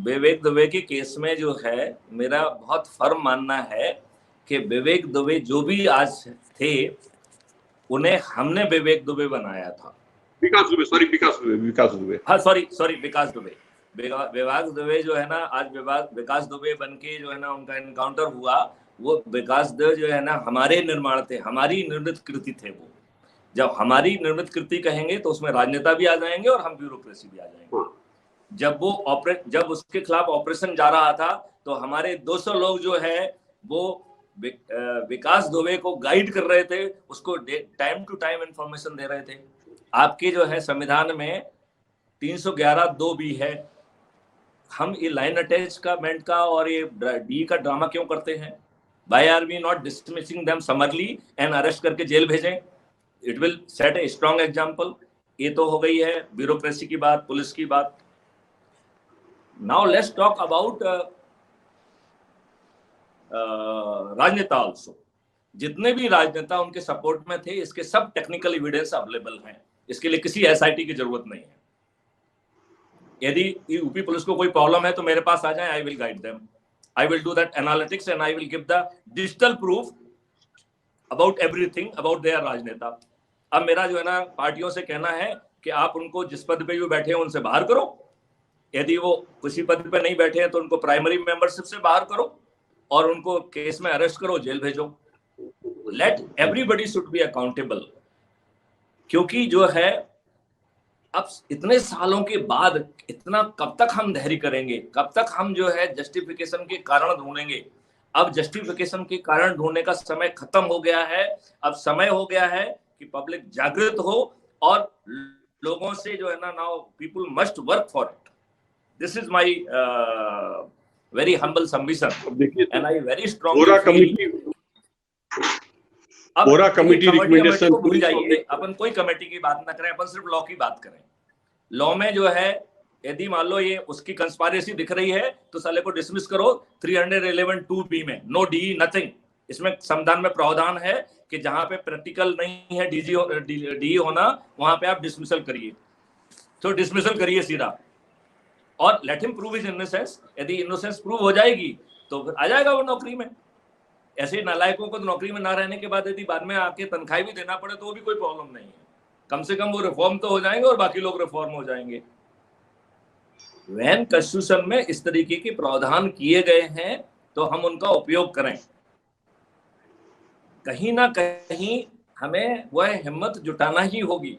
विवेक दुबे के केस में जो है मेरा बहुत फर्म मानना है कि विवेक दुबे जो भी आज थे उन्हें हमने विवेक दुबे बनाया था। विकास दुबे हाँ सॉरी विकास दुबे। विकास दुबे जो है ना, आज विकास दुबे बन के जो है ना उनका एनकाउंटर हुआ, वो विकास दुबे जो है ना हमारे निर्माण थे, हमारी निर्मित कृति थे। वो जब हमारी निर्मित कृति कहेंगे तो उसमें राजनेता भी आ जाएंगे और हम ब्यूरोक्रेसी भी आ जाएंगे। जब उसके खिलाफ ऑपरेशन जा रहा था तो हमारे 200 लोग जो है वो विकास दुबे को गाइड कर रहे थे, उसको टाइम टू टाइम इंफॉर्मेशन दे रहे थे। आपके जो है संविधान में 311(2) भी है। हम ये लाइन अटैचमेंट का और ये डी का ड्रामा क्यों करते हैं? Why are we not dismissing them summarily and arrest करके जेल भेजें? It will set a strong example. ये तो हो गई है ब्यूरोक्रेसी की बात, पुलिस की बात। Now let's talk about राजनेता also. जितने भी राजनेता उनके सपोर्ट में थे, इसके सब टेक्निकल एविडेंस अवेलेबल हैं। इसके लिए किसी एसआईटी की जरूरत नहीं है। यदि यूपी पुलिस को कोई प्रॉब्लम है तो मेरे पास आ जाए, I will guide them, I will do that analytics and I will give the digital proof about everything about their राजनेता। अब मेरा जो है ना पार्टियों से कहना है कि आप उनको जिस पद पे भी बैठे हैं उनसे बाहर करो, यदि वो किसी पद पे नहीं बैठे हैं तो उनको प्राइमरी मेंबरशिप से बाहर करो और उनको केस में अरेस्ट करो, जेल भेजो। Let everybody should be accountable. क्योंकि जो है अब इतने सालों के बाद इतना कब तक हम धैर्य करेंगे, कब तक हम जो है जस्टिफिकेशन के कारण ढूंढेंगे? अब जस्टिफिकेशन के कारण ढूंढने का समय खत्म हो गया है। अब समय हो गया है कि पब्लिक जागृत हो और लोगों से जो है ना, now people must work for it. This is my very humble submission and I very strongly पूरा कमेटी रिकमेंडेशन को भूल जाइए। अपन कोई कमेटी की बात ना करें, अपन सिर्फ लॉ की बात करें। लॉ में जो है यदि मान लो ये उसकी कंस्पायरेसी दिख रही है तो साले को डिसमिस करो 311(2)(b) में, नो डी नथिंग। इसमें संविधान में प्रावधान है कि जहां पे प्रैक्टिकल नहीं है डी होना, वहां पे आप डिसमिसल करिए। तो डिसमिसल करिए सीधा और let him prove his innocence. यदि इनोसेंस प्रूव हो जाएगी तो फिर आ जाएगा वो नौकरी में। ऐसे नालायकों को नौकरी में ना रहने के बाद यदि बाद में आके तनख्वाह भी देना पड़े तो वो भी कोई प्रॉब्लम नहीं है। कम से कम वो रिफॉर्म तो हो जाएंगे और बाकी लोग रिफॉर्म हो जाएंगे। वैन कॉन्स्टिट्यूशन में इस तरीके के प्रावधान किए गए हैं तो हम उनका उपयोग करें। कहीं ना कहीं हमें वह हिम्मत जुटाना ही होगी